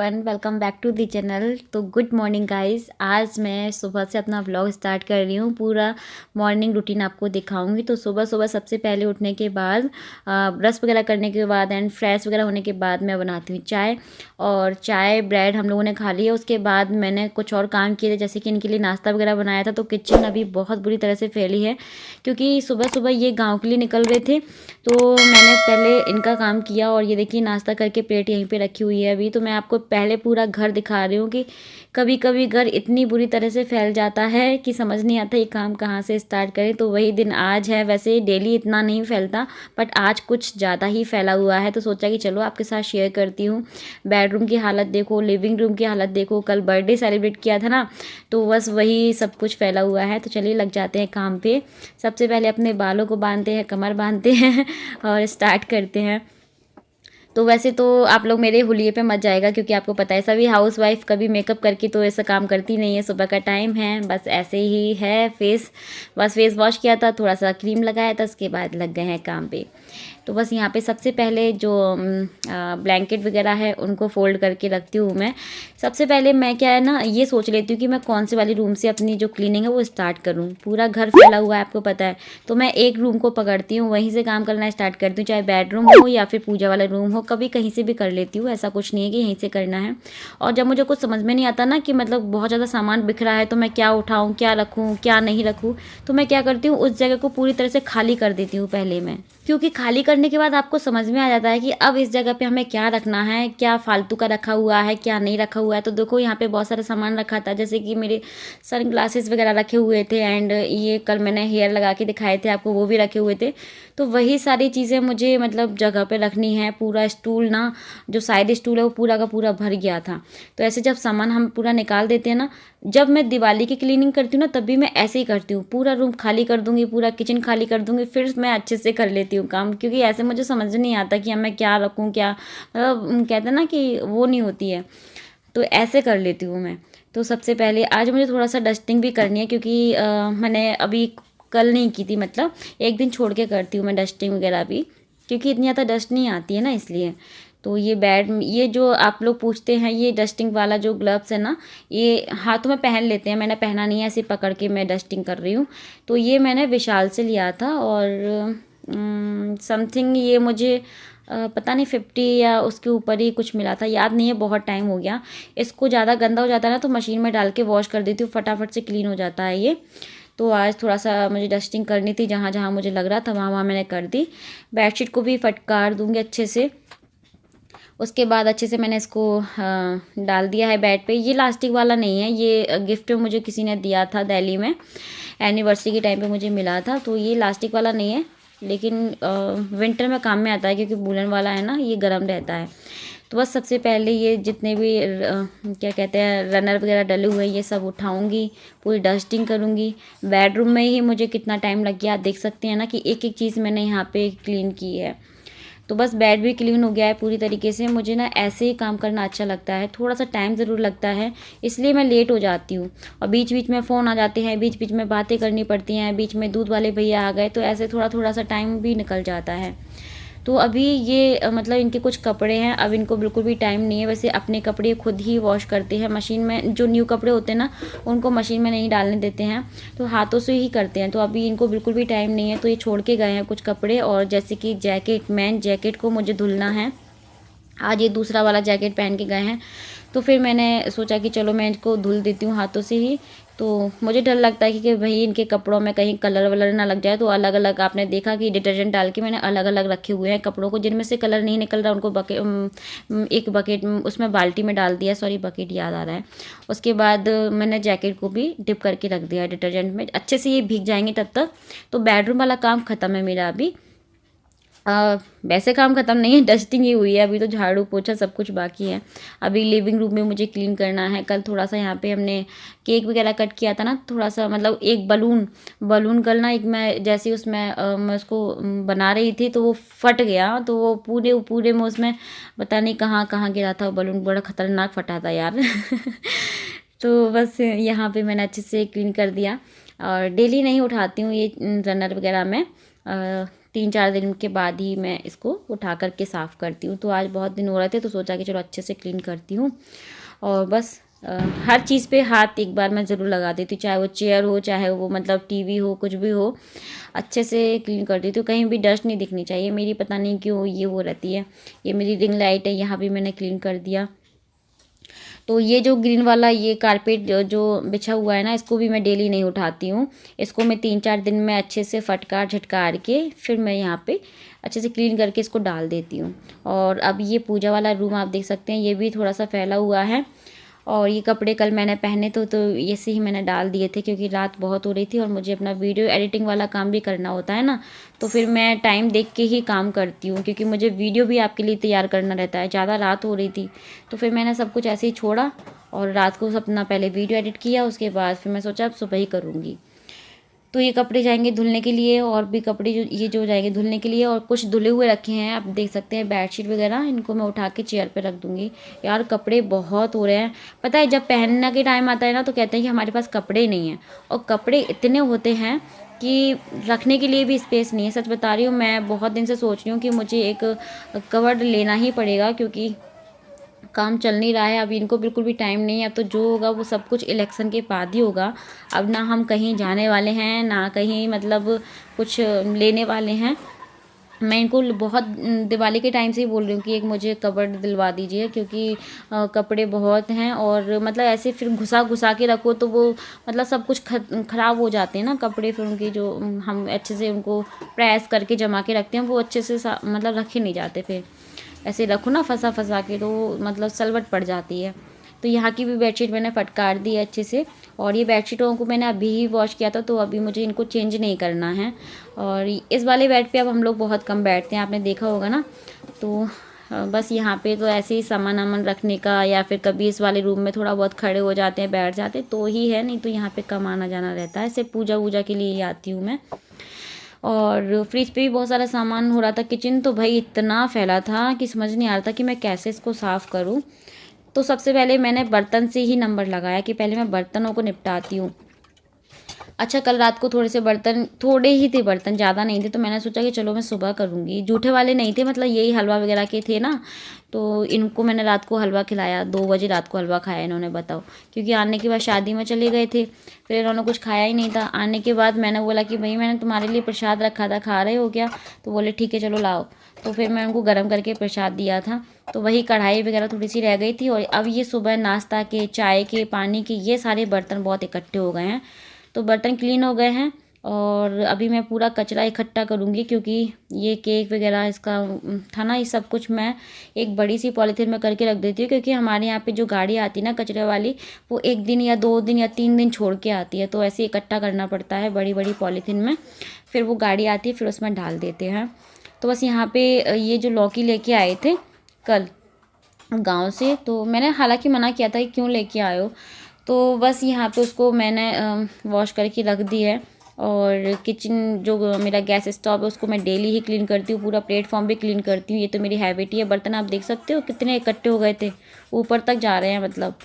Everyone, welcome back to the channel. तो good morning guys. आज मैं सुबह से अपना व्लॉग स्टार्ट कर रही हूँ। पूरा मॉर्निंग रूटीन आपको दिखाऊंगी। तो सुबह सुबह सबसे पहले उठने के बाद ब्रश वगैरह करने के बाद एंड फ्रेश वगैरह होने के बाद मैं बनाती हूँ चाय। और चाय ब्रेड हम लोगों ने खा लिया। उसके बाद मैंने कुछ और काम किए थे, जैसे कि इनके लिए नाश्ता वगैरह बनाया था। तो किचन अभी बहुत बुरी तरह से फैली है, क्योंकि सुबह सुबह ये गाँव के लिए निकल रहे थे। तो मैंने पहले इनका काम किया और ये देखिए नाश्ता करके प्लेट यहीं पे रखी हुई है। अभी तो मैं आपको पहले पूरा घर दिखा रही हूँ कि कभी कभी घर इतनी बुरी तरह से फैल जाता है कि समझ नहीं आता ये काम कहाँ से स्टार्ट करें। तो वही दिन आज है। वैसे डेली इतना नहीं फैलता, बट आज कुछ ज़्यादा ही फैला हुआ है। तो सोचा कि चलो आपके साथ शेयर करती हूँ। बेडरूम की हालत देखो, लिविंग रूम की हालत देखो। कल बर्थडे सेलिब्रेट किया था ना, तो बस वही सब कुछ फैला हुआ है। तो चलिए लग जाते हैं काम पे। सबसे पहले अपने बालों को बांधते हैं, कमर बांधते हैं और स्टार्ट करते हैं। तो वैसे तो आप लोग मेरे हुलिये पे मत जाएगा, क्योंकि आपको पता है सभी हाउसवाइफ कभी मेकअप करके तो ऐसा काम करती नहीं है। सुबह का टाइम है, बस ऐसे ही है। बस फेस वॉश किया था, थोड़ा सा क्रीम लगाया था, उसके बाद लग गए हैं काम पे। तो बस यहाँ पे सबसे पहले जो ब्लैंकेट वगैरह है उनको फ़ोल्ड करके रखती हूँ मैं। सबसे पहले मैं क्या है ना, ये सोच लेती हूँ कि मैं कौन से वाली रूम से अपनी जो क्लीनिंग है वो स्टार्ट करूँ। पूरा घर फैला हुआ है आपको पता है, तो मैं एक रूम को पकड़ती हूँ, वहीं से काम करना स्टार्ट करती हूँ। चाहे बेडरूम हो या फिर पूजा वाला रूम हो, कभी कहीं से भी कर लेती हूँ। ऐसा कुछ नहीं है कि यहीं से करना है। और जब मुझे कुछ समझ में नहीं आता ना कि मतलब बहुत ज़्यादा सामान बिखरा है, तो मैं क्या उठाऊँ, क्या रखूँ, क्या नहीं रखूँ, तो मैं क्या करती हूँ, उस जगह को पूरी तरह से खाली कर देती हूँ पहले मैं। क्योंकि खाली करने के बाद आपको समझ में आ जाता है कि अब इस जगह पे हमें क्या रखना है, क्या फालतू का रखा हुआ है, क्या नहीं रखा हुआ है। तो देखो यहाँ पे बहुत सारा सामान रखा था, जैसे कि मेरे सन ग्लासेस वगैरह रखे हुए थे, एंड ये कल मैंने हेयर लगा के दिखाए थे आपको, वो भी रखे हुए थे। तो वही सारी चीज़ें मुझे मतलब जगह पे रखनी है। पूरा स्टूल ना, जो साइड स्टूल है वो पूरा का पूरा भर गया था। तो ऐसे जब सामान हम पूरा निकाल देते हैं ना, जब मैं दिवाली की क्लीनिंग करती हूँ ना, तब भी मैं ऐसे ही करती हूँ। पूरा रूम खाली कर दूँगी, पूरा किचन खाली कर दूँगी, फिर मैं अच्छे से कर लेती हूँ काम। क्योंकि ऐसे मुझे समझ नहीं आता कि मैं क्या रखूँ, क्या मतलब कहते हैं ना कि वो नहीं होती है, तो ऐसे कर लेती हूँ मैं। तो सबसे पहले आज मुझे थोड़ा सा डस्टिंग भी करनी है, क्योंकि मैंने अभी कल नहीं की थी, मतलब एक दिन छोड़ के करती हूँ मैं डस्टिंग वगैरह भी, क्योंकि इतनी ज़्यादा डस्ट नहीं आती है ना, इसलिए। तो ये जो आप लोग पूछते हैं, ये डस्टिंग वाला जो ग्लव्स है ना, ये हाथों में पहन लेते हैं। मैंने पहना नहीं है, ऐसे पकड़ के मैं डस्टिंग कर रही हूँ। तो ये मैंने विशाल से लिया था, और समथिंग ये मुझे पता नहीं 50 या उसके ऊपर ही कुछ मिला था, याद नहीं है, बहुत टाइम हो गया। इसको ज़्यादा गंदा हो जाता है ना, तो मशीन में डाल के वॉश कर देती हूँ, फटाफट से क्लीन हो जाता है ये। तो आज थोड़ा सा मुझे डस्टिंग करनी थी, जहाँ जहाँ मुझे लग रहा था वहाँ वहाँ मैंने कर दी। बेडशीट को भी फटकार दूँगी अच्छे से। उसके बाद अच्छे से मैंने इसको डाल दिया है बेड पे। ये लास्टिक वाला नहीं है, ये गिफ्ट में मुझे किसी ने दिया था दिल्ली में, एनिवर्सरी के टाइम पे मुझे मिला था। तो ये लास्टिक वाला नहीं है, लेकिन विंटर में काम में आता है, क्योंकि वूलन वाला है ना, ये गर्म रहता है। तो बस सबसे पहले ये जितने भी क्या कहते हैं रनर वगैरह डले हुए हैं, ये सब उठाऊंगी, पूरी डस्टिंग करूंगी। बेडरूम में ही मुझे कितना टाइम लग गया, आप देख सकते हैं ना कि एक एक चीज़ मैंने यहाँ पे क्लीन की है। तो बस बेड भी क्लीन हो गया है पूरी तरीके से। मुझे ना ऐसे ही काम करना अच्छा लगता है, थोड़ा सा टाइम ज़रूर लगता है, इसलिए मैं लेट हो जाती हूँ। और बीच बीच में फ़ोन आ जाते हैं, बीच बीच में बातें करनी पड़ती हैं, बीच में दूध वाले भैया आ गए, तो ऐसे थोड़ा थोड़ा सा टाइम भी निकल जाता है। तो अभी ये मतलब इनके कुछ कपड़े हैं, अब इनको बिल्कुल भी टाइम नहीं है। वैसे अपने कपड़े खुद ही वॉश करते हैं मशीन में, जो न्यू कपड़े होते हैं ना उनको मशीन में नहीं डालने देते हैं, तो हाथों से ही करते हैं। तो अभी इनको बिल्कुल भी टाइम नहीं है, तो ये छोड़ के गए हैं कुछ कपड़े। और जैसे कि जैकेट, मैन जैकेट को मुझे धुलना है आज, ये दूसरा वाला जैकेट पहन के गए हैं। तो फिर मैंने सोचा कि चलो मैं इनको धुल देती हूँ हाथों से ही। तो मुझे डर लगता है कि भाई इनके कपड़ों में कहीं कलर वलर ना लग जाए, तो अलग अलग आपने देखा कि डिटर्जेंट डाल के मैंने अलग अलग रखे हुए हैं कपड़ों को। जिनमें से कलर नहीं निकल रहा उनको एक बकेट उसमें बाल्टी में डाल दिया, सॉरी बकेट याद आ रहा है। उसके बाद मैंने जैकेट को भी डिप करके रख दिया डिटर्जेंट में, अच्छे से ये भीग जाएंगे तब तक। तो बेडरूम वाला काम ख़त्म है मेरा अभी। वैसे काम ख़त्म नहीं है, डस्टिंग ही हुई है, अभी तो झाड़ू पोछा सब कुछ बाकी है। अभी लिविंग रूम में मुझे क्लीन करना है। कल थोड़ा सा यहाँ पे हमने केक वगैरह कट किया था ना, थोड़ा सा मतलब एक बलून कल ना, एक मैं जैसे उसमें मैं उसको बना रही थी, तो वो फट गया। तो वो पूरे पूरे में उसमें पता नहीं कहाँ कहाँ गिरा था वो बलून, बड़ा ख़तरनाक फटा था यार तो बस यहाँ पे मैंने अच्छे से क्लीन कर दिया। और डेली नहीं उठाती हूँ ये रनर वगैरह में, 3-4 दिन के बाद ही मैं इसको उठा करके साफ़ करती हूँ। तो आज बहुत दिन हो रहे थे तो सोचा कि चलो अच्छे से क्लीन करती हूँ। और बस हर चीज़ पे हाथ एक बार मैं ज़रूर लगा देती हूँ, चाहे वो चेयर हो, चाहे वो मतलब टीवी हो, कुछ भी हो, अच्छे से क्लीन कर देती हूँ। कहीं भी डस्ट नहीं दिखनी चाहिए। मेरी पता नहीं क्यों ये वो रहती है। ये मेरी रिंग लाइट है, यहाँ भी मैंने क्लीन कर दिया। तो ये जो ग्रीन वाला ये कारपेट जो बिछा हुआ है ना, इसको भी मैं डेली नहीं उठाती हूँ। इसको मैं 3-4 दिन में अच्छे से फटकार झटकार के फिर मैं यहाँ पे अच्छे से क्लीन करके इसको डाल देती हूँ। और अब ये पूजा वाला रूम आप देख सकते हैं, ये भी थोड़ा सा फैला हुआ है। और ये कपड़े कल मैंने पहने तो ऐसे ही मैंने डाल दिए थे, क्योंकि रात बहुत हो रही थी और मुझे अपना वीडियो एडिटिंग वाला काम भी करना होता है ना, तो फिर मैं टाइम देख के ही काम करती हूँ, क्योंकि मुझे वीडियो भी आपके लिए तैयार करना रहता है। ज़्यादा रात हो रही थी तो फिर मैंने सब कुछ ऐसे ही छोड़ा और रात को अपना पहले वीडियो एडिट किया, उसके बाद फिर मैं सोचा अब सुबह ही करूँगी। तो ये कपड़े जाएंगे धुलने के लिए, और भी कपड़े जो जाएंगे धुलने के लिए, और कुछ धुले हुए रखे हैं आप देख सकते हैं बेडशीट वगैरह, इनको मैं उठा के चेयर पे रख दूँगी। यार कपड़े बहुत हो रहे हैं, पता है जब पहनने के टाइम आता है ना तो कहते हैं कि हमारे पास कपड़े नहीं हैं, और कपड़े इतने होते हैं कि रखने के लिए भी स्पेस नहीं है। सच बता रही हूँ, मैं बहुत दिन से सोच रही हूँ कि मुझे एक कवर्ड लेना ही पड़ेगा, क्योंकि काम चल नहीं रहा है। अभी इनको बिल्कुल भी टाइम नहीं है। अब तो जो होगा वो सब कुछ इलेक्शन के बाद ही होगा। अब ना हम कहीं जाने वाले हैं, ना कहीं मतलब कुछ लेने वाले हैं। मैं इनको बहुत दिवाली के टाइम से ही बोल रही हूँ कि एक मुझे कबर्ड दिलवा दीजिए, क्योंकि कपड़े बहुत हैं, और मतलब ऐसे फिर घुसा घुसा के रखो तो वो मतलब सब कुछ ख़राब हो जाते हैं ना कपड़े। फिर उनकी जो हम अच्छे से उनको प्रेस करके जमा के रखते हैं, वो अच्छे से मतलब रखे नहीं जाते। फिर ऐसे रखो ना फंसा फंसा के तो मतलब सलवट पड़ जाती है। तो यहाँ की भी बेडशीट मैंने फटकार दी है अच्छे से, और ये बेडशीटों को मैंने अभी ही वॉश किया था, तो अभी मुझे इनको चेंज नहीं करना है। और इस वाले बेड पे अब हम लोग बहुत कम बैठते हैं, आपने देखा होगा ना। तो बस यहाँ पे तो ऐसे ही सामान वामान रखने का, या फिर कभी इस वाले रूम में थोड़ा बहुत खड़े हो जाते हैं, बैठ जाते तो ही है, नहीं तो यहाँ पे कम आना जाना रहता है। सिर्फ पूजा वूजा के लिए ही आती हूँ मैं। और फ्रिज पे भी बहुत सारा सामान हो रहा था। किचन तो भाई इतना फैला था कि समझ नहीं आ रहा था कि मैं कैसे इसको साफ़ करूँ। तो सबसे पहले मैंने बर्तन से ही नंबर लगाया कि पहले मैं बर्तनों को निपटाती हूँ। अच्छा, कल रात को थोड़े से बर्तन, थोड़े ही थे बर्तन, ज़्यादा नहीं थे, तो मैंने सोचा कि चलो मैं सुबह करूँगी। जूठे वाले नहीं थे, मतलब यही हलवा वगैरह के थे ना, तो इनको मैंने रात को हलवा खिलाया। 2 बजे रात को हलवा खाया इन्होंने, बताओ। क्योंकि आने के बाद शादी में चले गए थे, फिर इन्होंने कुछ खाया ही नहीं था। आने के बाद मैंने बोला कि भाई मैंने तुम्हारे लिए प्रसाद रखा था, खा रहे हो क्या? तो बोले ठीक है चलो लाओ। तो फिर मैं उनको गर्म करके प्रसाद दिया था। तो वही कढ़ाई वगैरह थोड़ी सी रह गई थी, और अब ये सुबह नाश्ता के, चाय के, पानी के, ये सारे बर्तन बहुत इकट्ठे हो गए हैं। तो बर्तन क्लीन हो गए हैं, और अभी मैं पूरा कचरा इकट्ठा करूँगी, क्योंकि ये केक वगैरह इसका था ना, ये सब कुछ मैं एक बड़ी सी पॉलीथीन में करके रख देती हूँ। क्योंकि हमारे यहाँ पे जो गाड़ी आती है ना कचरे वाली, वो 1 दिन या 2 दिन या 3 दिन छोड़ के आती है, तो ऐसे इकट्ठा करना पड़ता है बड़ी बड़ी पॉलीथीन में। फिर वो गाड़ी आती है, फिर उसमें डाल देते हैं। तो बस यहाँ पे ये जो लौकी लेके आए थे कल गाँव से, तो मैंने हालांकि मना किया था कि क्यों लेके आए हो, तो बस यहाँ पे उसको मैंने वॉश करके रख दी है। और किचन जो मेरा गैस स्टोव है उसको मैं डेली ही क्लीन करती हूँ, पूरा प्लेटफॉर्म भी क्लीन करती हूँ। ये तो मेरी हैबिट ही है। बर्तन आप देख सकते हो कितने इकट्ठे हो गए थे, ऊपर तक जा रहे हैं मतलब।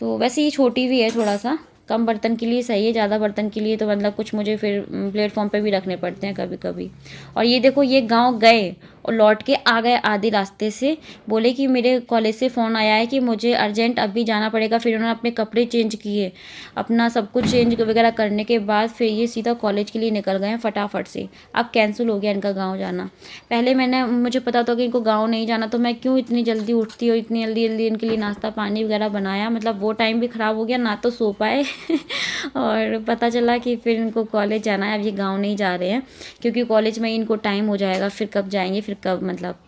तो वैसे ये छोटी भी है, थोड़ा सा कम बर्तन के लिए सही है, ज़्यादा बर्तन के लिए तो मतलब कुछ मुझे फिर प्लेटफॉर्म पे भी रखने पड़ते हैं कभी कभी। और ये देखो, ये गांव गए और लौट के आ गए आधे रास्ते से। बोले कि मेरे कॉलेज से फ़ोन आया है कि मुझे अर्जेंट अभी जाना पड़ेगा। फिर उन्होंने अपने कपड़े चेंज किए, अपना सब कुछ चेंज वगैरह करने के बाद फिर ये सीधा कॉलेज के लिए निकल गए हैं फटाफट से। अब कैंसिल हो गया इनका गाँव जाना। पहले मुझे पता था कि इनको गाँव नहीं जाना, तो मैं क्यों इतनी जल्दी उठती और इतनी जल्दी जल्दी इनके लिए नाश्ता पानी वगैरह बनाया। मतलब वो टाइम भी ख़राब हो गया, ना तो सो पाए और पता चला कि फिर इनको कॉलेज जाना है। अब ये गाँव नहीं जा रहे हैं, क्योंकि कॉलेज में इनको टाइम हो जाएगा, फिर कब जाएंगे, फिर कब, मतलब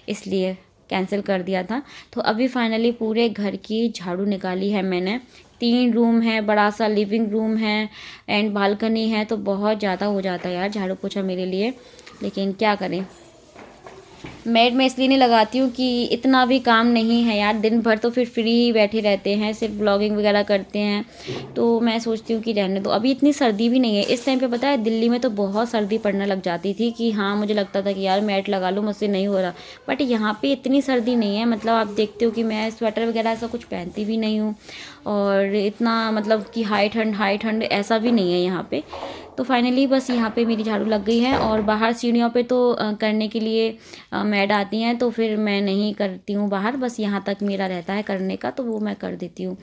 इसलिए कैंसिल कर दिया था। तो अभी फाइनली पूरे घर की झाड़ू निकाली है मैंने। 3 रूम है, बड़ा सा लिविंग रूम है एंड बालकनी है, तो बहुत ज़्यादा हो जाता है यार झाड़ू पोछा मेरे लिए, लेकिन क्या करें। मेड में इसलिए नहीं लगाती हूँ कि इतना भी काम नहीं है यार, दिन भर तो फिर फ्री ही बैठे रहते हैं, सिर्फ ब्लॉगिंग वगैरह करते हैं, तो मैं सोचती हूँ कि रहने दो। अभी इतनी सर्दी भी नहीं है इस टाइम पे। पता है दिल्ली में तो बहुत सर्दी पड़ने लग जाती थी कि हाँ, मुझे लगता था कि यार मैट लगा लूँ, मुझसे नहीं हो रहा। बट यहाँ पे इतनी सर्दी नहीं है, मतलब आप देखते हो कि मैं स्वेटर वगैरह ऐसा कुछ पहनती भी नहीं हूँ, और इतना मतलब कि हाई ठंड ऐसा भी नहीं है यहाँ पे। तो फाइनली बस यहाँ पे मेरी झाड़ू लग गई है। और बाहर सीढ़ियों पे तो करने के लिए मैड आती हैं, तो फिर मैं नहीं करती हूँ बाहर, बस यहाँ तक मेरा रहता है करने का, तो वो मैं कर देती हूँ।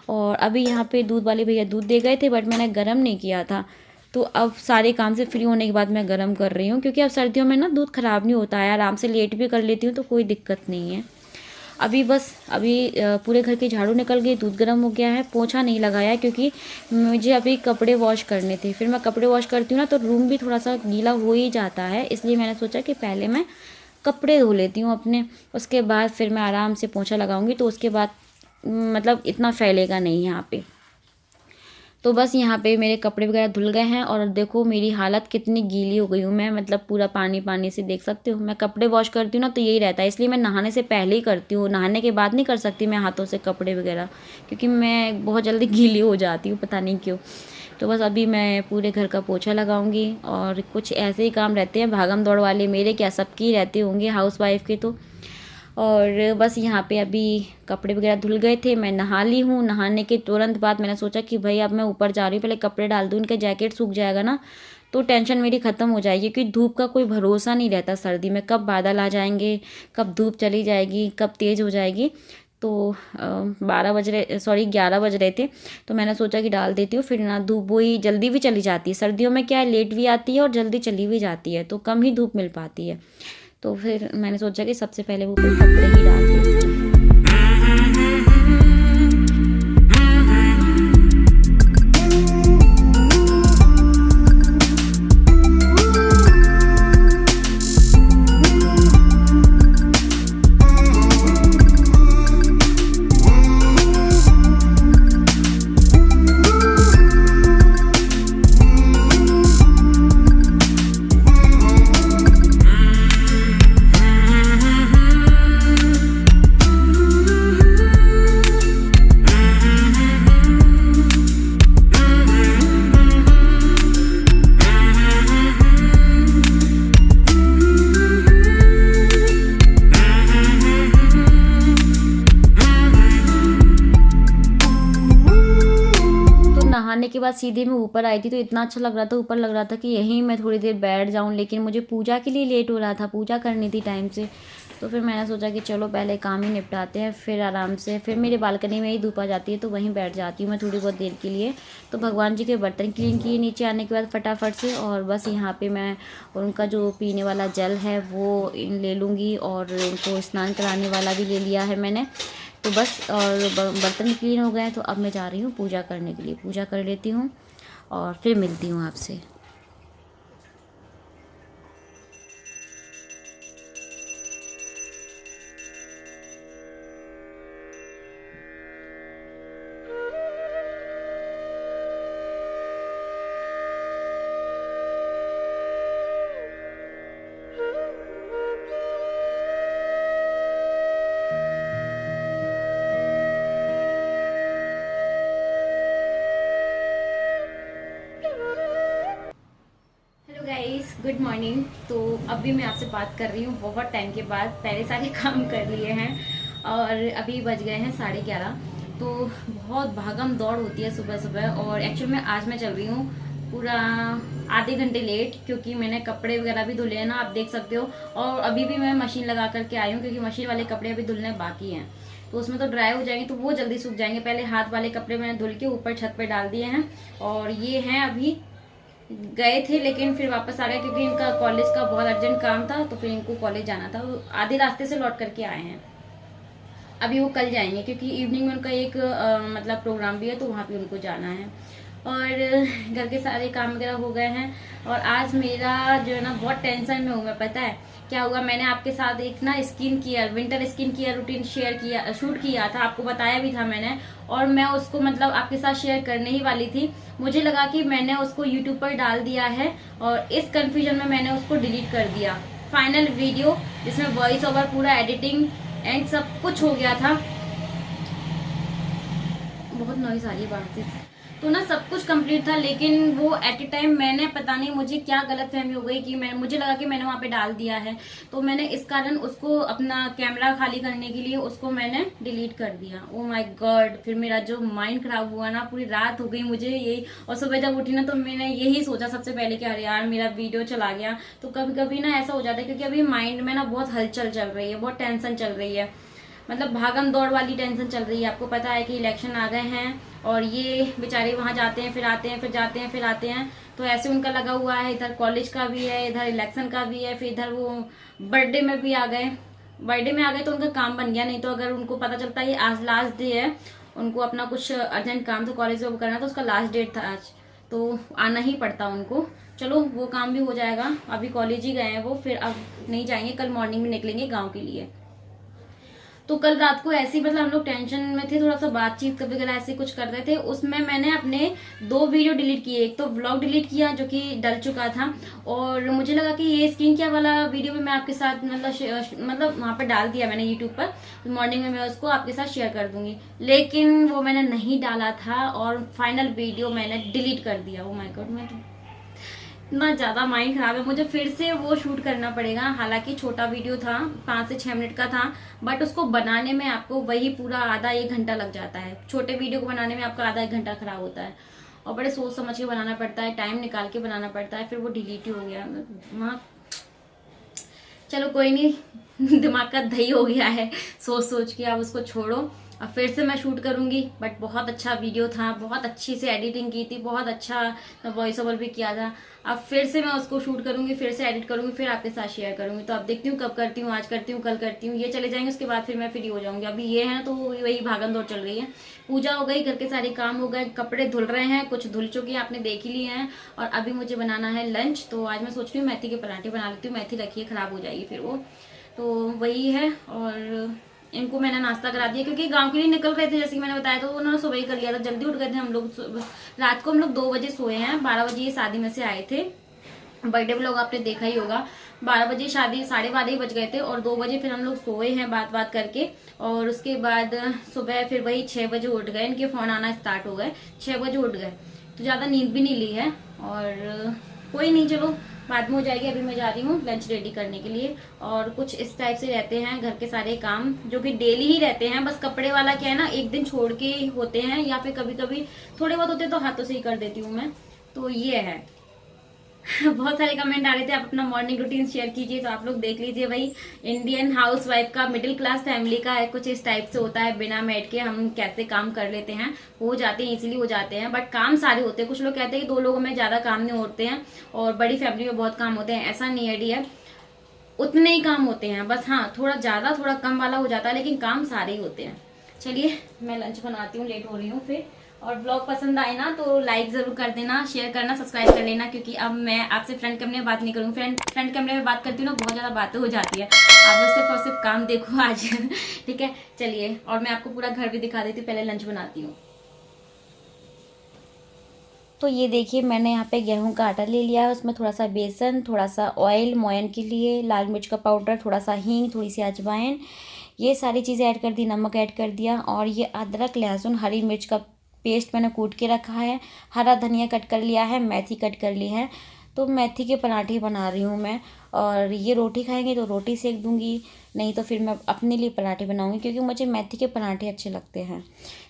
और अभी यहाँ पे दूध वाले भैया दूध दे गए थे, बट मैंने गर्म नहीं किया था, तो अब सारे काम से फ्री होने के बाद मैं गर्म कर रही हूँ, क्योंकि अब सर्दियों में ना दूध ख़राब नहीं होता है, आराम से लेट भी कर लेती हूँ, तो कोई दिक्कत नहीं है। अभी पूरे घर की झाड़ू निकल गई, दूध गर्म हो गया है। पोंछा नहीं लगाया क्योंकि मुझे अभी कपड़े वॉश करने थे, फिर मैं कपड़े वॉश करती हूँ ना तो रूम भी थोड़ा सा गीला हो ही जाता है, इसलिए मैंने सोचा कि पहले मैं कपड़े धो लेती हूँ अपने, उसके बाद फिर मैं आराम से पोंछा लगाऊंगी, तो उसके बाद मतलब इतना फैलेगा नहीं यहाँ पे। तो बस यहाँ पे मेरे कपड़े वगैरह धुल गए हैं, और देखो मेरी हालत कितनी गीली हो गई हूँ मैं, मतलब पूरा पानी पानी से देख सकते हो। मैं कपड़े वॉश करती हूँ ना तो यही रहता है, इसलिए मैं नहाने से पहले ही करती हूँ, नहाने के बाद नहीं कर सकती मैं हाथों से कपड़े वगैरह, क्योंकि मैं बहुत जल्दी गीली हो जाती हूँ, पता नहीं क्यों। तो बस अभी मैं पूरे घर का पोछा लगाऊंगी, और कुछ ऐसे ही काम रहते हैं भागम दौड़ वाले, मेरे क्या सबकी रहते होंगे हाउसवाइफ के तो। और बस यहाँ पे अभी कपड़े वगैरह धुल गए थे, मैं नहा ली हूँ। नहाने के तुरंत बाद मैंने सोचा कि भाई अब मैं ऊपर जा रही हूँ, पहले कपड़े डाल दूँ, इनका जैकेट सूख जाएगा ना तो टेंशन मेरी ख़त्म हो जाएगी, क्योंकि धूप का कोई भरोसा नहीं रहता सर्दी में, कब बादल आ जाएंगे, कब धूप चली जाएगी, कब तेज़ हो जाएगी। तो 11 बज रहे थे, तो मैंने सोचा कि डाल देती हूँ, फिर ना धूप वही जल्दी भी चली जाती है, सर्दियों में क्या है लेट भी आती है और जल्दी चली भी जाती है, तो कम ही धूप मिल पाती है। तो फिर मैंने सोचा कि सबसे पहले वो कपड़े ही डाल देती हूँ। नहाने के बाद सीधे मैं ऊपर आई थी, तो इतना अच्छा लग रहा था, ऊपर लग रहा था कि यहीं मैं थोड़ी देर बैठ जाऊं, लेकिन मुझे पूजा के लिए लेट हो रहा था, पूजा करनी थी टाइम से। तो फिर मैंने सोचा कि चलो पहले काम ही निपटाते हैं, फिर आराम से, फिर मेरी बालकनी में ही धूप आ जाती है तो वहीं बैठ जाती हूँ मैं थोड़ी बहुत देर के लिए। तो भगवान जी के बर्तन क्लीन किए नीचे आने के बाद फटाफट से, और बस यहाँ पे मैं उनका जो पीने वाला जल है वो ले लूँगी, और उनको स्नान कराने वाला भी ले लिया है मैंने। तो बस और बर्तन क्लीन हो गए हैं, तो अब मैं जा रही हूँ पूजा करने के लिए, पूजा कर लेती हूँ और फिर मिलती हूँ आपसे। Good morning. तो अभी मैं आपसे बात कर रही हूँ बहुत टाइम के बाद, पहले सारे काम कर लिए हैं और अभी बज गए हैं 11:30। तो बहुत भागम दौड़ होती है सुबह सुबह, और एक्चुअल में आज मैं चल रही हूँ पूरा आधे घंटे लेट, क्योंकि मैंने कपड़े वगैरह भी धुले हैं ना, आप देख सकते हो। और अभी भी मैं मशीन लगा करके आई हूँ, क्योंकि मशीन वाले कपड़े अभी धुलने बाकी हैं, तो उसमें तो ड्राई हो जाएंगे, तो वो जल्दी सूख जाएंगे। पहले हाथ वाले कपड़े मैंने धुल के ऊपर छत पे डाल दिए हैं, और ये हैं अभी गए थे लेकिन फिर वापस आ गए, क्योंकि इनका कॉलेज का बहुत अर्जेंट काम था, तो फिर इनको कॉलेज जाना था। वो आधे रास्ते से लौट करके आए हैं, अभी वो कल जाएंगे, क्योंकि इवनिंग में उनका एक मतलब प्रोग्राम भी है, तो वहाँ पे उनको जाना है। और घर के सारे काम वगैरह हो गए हैं। और आज मेरा जो है ना बहुत टेंशन में हूँ मैं, पता है क्या हुआ। मैंने आपके साथ एक ना skin care, winter skin care routine shoot किया था, आपको बताया भी था मैंने, और मैं उसको मतलब आपके साथ शेयर करने ही वाली थी। मुझे लगा कि मैंने उसको यूट्यूब पर डाल दिया है, और इस कंफ्यूजन में मैंने उसको डिलीट कर दिया। फाइनल वीडियो जिसमें वॉइस ओवर, पूरा एडिटिंग एंड सब कुछ हो गया था। बहुत नॉइज आ रही है बाहर से। तो ना सब कुछ कंप्लीट था, लेकिन वो एट ए टाइम मैंने पता नहीं मुझे क्या गलतफहमी हो गई कि मुझे लगा कि मैंने वहां पे डाल दिया है, तो मैंने इस कारण उसको अपना कैमरा खाली करने के लिए उसको मैंने डिलीट कर दिया। ओ माय गॉड, फिर मेरा जो माइंड खराब हुआ ना, पूरी रात हो गई मुझे यही। और सुबह जब उठी ना तो मैंने यही सोचा सबसे पहले कि अरे यार मेरा वीडियो चला गया। तो कभी कभी ना ऐसा हो जाता है, क्योंकि अभी माइंड में ना बहुत हलचल चल रही है, बहुत टेंशन चल रही है, मतलब भागम दौड़ वाली टेंशन चल रही है। आपको पता है कि इलेक्शन आ गए हैं और ये बेचारे वहां जाते हैं, फिर आते हैं, फिर जाते हैं, फिर आते हैं, तो ऐसे उनका लगा हुआ है। इधर कॉलेज का भी है, इधर इलेक्शन का भी है, फिर इधर वो बर्थडे में भी आ गए। बर्थडे में आ गए तो उनका काम बन गया, नहीं तो अगर उनको पता चलता है आज लास्ट डे है, उनको अपना कुछ अर्जेंट काम था कॉलेज में करना, तो उसका लास्ट डेट था आज, तो आना ही पड़ता उनको। चलो वो काम भी हो जाएगा, अभी कॉलेज ही गए हैं वो, फिर अब नहीं जाएंगे, कल मॉर्निंग में निकलेंगे गाँव के लिए। तो कल रात को ऐसे ही मतलब हम लोग टेंशन में थे, थोड़ा सा बातचीत वगैरह ऐसे कुछ कर रहे थे, उसमें मैंने अपने 2 वीडियो डिलीट किए। एक तो व्लॉग डिलीट किया जो कि डल चुका था, और मुझे लगा कि ये स्किन केयर वाला वीडियो भी मैं आपके साथ मतलब वहां पर डाल दिया मैंने यूट्यूब पर, मॉर्निंग में मैं उसको आपके साथ शेयर कर दूंगी, लेकिन वो मैंने नहीं डाला था और फाइनल वीडियो मैंने डिलीट कर दिया। ओ माय गॉड, मैं इतना ज्यादा माइंड खराब है, मुझे फिर से वो शूट करना पड़ेगा। हालांकि छोटा वीडियो था, 5 से 6 मिनट का था, बट उसको बनाने में आपको वही पूरा आधा 1 घंटा लग जाता है। छोटे वीडियो को बनाने में आपका आधा 1 घंटा खराब होता है, और बड़े सोच समझ के बनाना पड़ता है, टाइम निकाल के बनाना पड़ता है, फिर वो डिलीट ही हो गया वहाँ। चलो कोई नहीं, दिमाग का दही हो गया है सोच सोच के, अब उसको छोड़ो। अब फिर से मैं शूट करूंगी, बट बहुत अच्छा वीडियो था, बहुत अच्छी से एडिटिंग की थी, बहुत अच्छा वॉइस ओवर भी किया था। अब फिर से मैं उसको शूट करूंगी, फिर से एडिट करूंगी, फिर आपके साथ शेयर करूंगी। तो अब देखती हूँ कब करती हूँ, आज करती हूँ, कल करती हूँ, ये चले जाएंगे, उसके बाद फिर मैं फ्री हो जाऊंगी। अभी ये है तो वही भागम दौड़ चल रही है। पूजा हो गई, घर के सारे काम हो गए, कपड़े धुल रहे हैं, कुछ धुल चुके हैं, आपने देख ही लिए हैं। और अभी मुझे बनाना है लंच, तो आज मैं सोच रही हूँ मेथी के पराठे बना लेती हूँ। मेथी रखी है, खराब हो जाएगी फिर वो, तो वही है। और इनको मैंने नाश्ता करा दिया, क्योंकि गांव के लिए निकल रहे थे जैसे कि मैंने बताया, तो उन्होंने सुबह ही कर लिया था, जल्दी उठ गए थे हम लोग। रात को हम लोग 2 बजे सोए हैं, 12 बजे ये शादी में से आए थे। बर्थडे व्लॉग आपने देखा ही होगा, 12 बजे शादी, 12:30 ही बज गए थे, और 2 बजे फिर हम लोग सोए हैं बात बात करके। और उसके बाद सुबह फिर वही 6 बजे उठ गए, इनके फोन आना स्टार्ट हो गए, 6 बजे उठ गए, तो ज्यादा नींद भी नहीं ली है। और कोई नहीं, चलो बाद में हो जाएगी। अभी मैं जा रही हूँ लंच रेडी करने के लिए। और कुछ इस टाइप से रहते हैं घर के सारे काम, जो कि डेली ही रहते हैं। बस कपड़े वाला क्या है ना, एक दिन छोड़ के होते हैं, या फिर कभी कभी थोड़े बहुत होते तो हाथों से ही कर देती हूँ मैं, तो ये है। बहुत सारे कमेंट आ रहे थे, आप अपना मॉर्निंग रूटीन शेयर कीजिए, तो आप लोग देख लीजिए। भाई इंडियन हाउसवाइफ का, मिडिल क्लास फैमिली का है, कुछ इस टाइप से होता है। बिना मेड के हम कैसे काम कर लेते हैं, हो जाते हैं, इजीली हो जाते हैं, बट काम सारे होते हैं। कुछ लोग कहते हैं कि 2 लोगों में ज्यादा काम नहीं होते हैं, और बड़ी फैमिली में बहुत काम होते हैं। ऐसा नहीं है डियर, उतने ही काम होते हैं, बस हाँ थोड़ा ज्यादा थोड़ा कम वाला हो जाता है, लेकिन काम सारे ही होते हैं। चलिए मैं लंच बनाती हूँ, लेट हो रही हूँ फिर। और ब्लॉग पसंद आए ना तो लाइक जरूर कर देना, शेयर करना, सब्सक्राइब कर लेना, क्योंकि अब मैं आपसे फ्रंट कैमरे में बात नहीं करूँगी। फ्रंट कैमरे में बात करती हूँ ना, बहुत ज्यादा बातें हो जाती है। आप लोग सिर्फ और सिर्फ काम देखो आज। ठीक है, चलिए। और मैं आपको पूरा घर भी दिखा देती हूँ, पहले लंच बनाती हूँ। तो ये देखिए, मैंने यहाँ पे गेहूं का आटा ले लिया है, उसमें थोड़ा सा बेसन, थोड़ा सा ऑयल मोयन के लिए, लाल मिर्च का पाउडर, थोड़ा सा हींग, थोड़ी सी अजवाइन, ये सारी चीज़ें ऐड कर दी, नमक ऐड कर दिया। और ये अदरक लहसुन हरी मिर्च का पेस्ट मैंने कूट के रखा है, हरा धनिया कट कर लिया है, मेथी कट कर ली है। तो मेथी के पराठे बना रही हूँ मैं। और ये रोटी खाएंगे तो रोटी सेक दूंगी, नहीं तो फिर मैं अपने लिए पराठे बनाऊंगी, क्योंकि मुझे मेथी के पराठे अच्छे लगते हैं।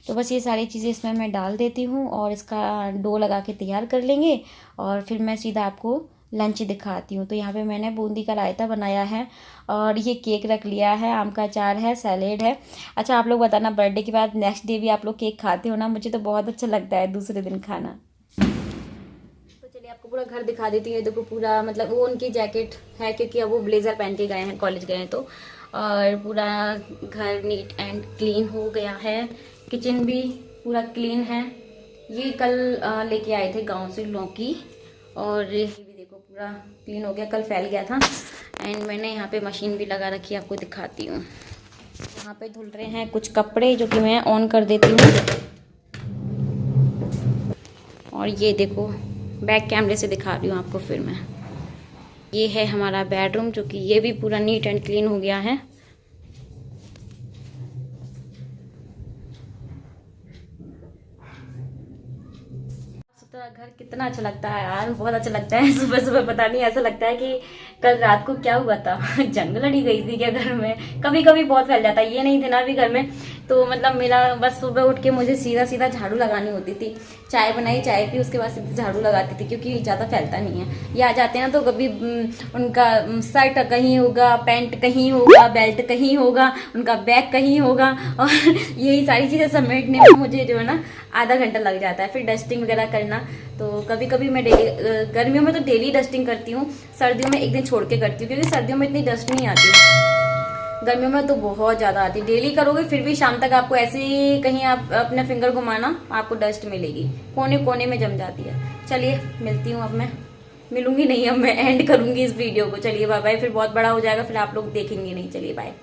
तो बस ये सारी चीज़ें इसमें मैं डाल देती हूँ, और इसका डो लगा के तैयार कर लेंगे, और फिर मैं सीधा आपको लंच दिखाती हूँ। तो यहाँ पे मैंने बूंदी का रायता बनाया है, और ये केक रख लिया है, आम का अचार है, सैलेड है। अच्छा आप लोग बताना, बर्थडे के बाद नेक्स्ट डे भी आप लोग केक खाते हो ना? मुझे तो बहुत अच्छा लगता है दूसरे दिन खाना। तो चलिए आपको पूरा घर दिखा देती हूँ। देखो पूरा, मतलब वो उनकी जैकेट है, क्योंकि अब वो ब्लेजर पहन के गए हैं, कॉलेज गए हैं तो। और पूरा घर नीट एंड क्लीन हो गया है, किचन भी पूरा क्लीन है। ये कल लेके आए थे गांव से लौकी, और ये भी देखो पूरा क्लीन हो गया, कल फैल गया था। एंड मैंने यहाँ पे मशीन भी लगा रखी है, आपको दिखाती हूँ। यहाँ पे धुल रहे हैं कुछ कपड़े, जो कि मैं ऑन कर देती हूँ। और ये देखो, बैक कैमरे से दिखा रही हूँ आपको फिर मैं। ये है हमारा बेडरूम, जो कि ये भी पूरा नीट एंड क्लीन हो गया है। तो घर कितना अच्छा लगता है यार, बहुत अच्छा लगता है। सुबह सुबह पता नहीं ऐसा लगता है कि कल रात को क्या हुआ था। जंग लड़ी गई थी क्या घर में? कभी कभी बहुत फैल जाता है, ये नहीं थे ना अभी घर में। तो मतलब मेरा बस सुबह उठ के मुझे सीधा सीधा झाड़ू लगानी होती थी। चाय बनाई, चाय पी, उसके बाद सीधे झाड़ू लगाती थी, क्योंकि ज़्यादा फैलता नहीं है। ये आ जाते हैं ना तो कभी उनका शर्ट कहीं होगा, पैंट कहीं होगा, बेल्ट कहीं होगा, उनका बैग कहीं होगा, और यही सारी चीज़ें समेटने में मुझे जो है ना आधा घंटा लग जाता है। फिर डस्टिंग वगैरह करना, तो कभी कभी मैं डेली, गर्मियों में तो डेली डस्टिंग करती हूँ, सर्दियों में एक दिन छोड़ के करती हूँ, क्योंकि सर्दियों में इतनी डस्ट नहीं आती, गर्मियों में तो बहुत ज़्यादा आती। डेली करोगे फिर भी शाम तक आपको ऐसे ही कहीं आप अपने फिंगर घुमाना, आपको डस्ट मिलेगी, कोने कोने में जम जाती है। चलिए मिलती हूँ, अब मैं मिलूंगी नहीं, अब मैं एंड करूंगी इस वीडियो को। चलिए बाय बाय, फिर बहुत बड़ा हो जाएगा, फिर आप लोग देखेंगे नहीं। चलिए बाय।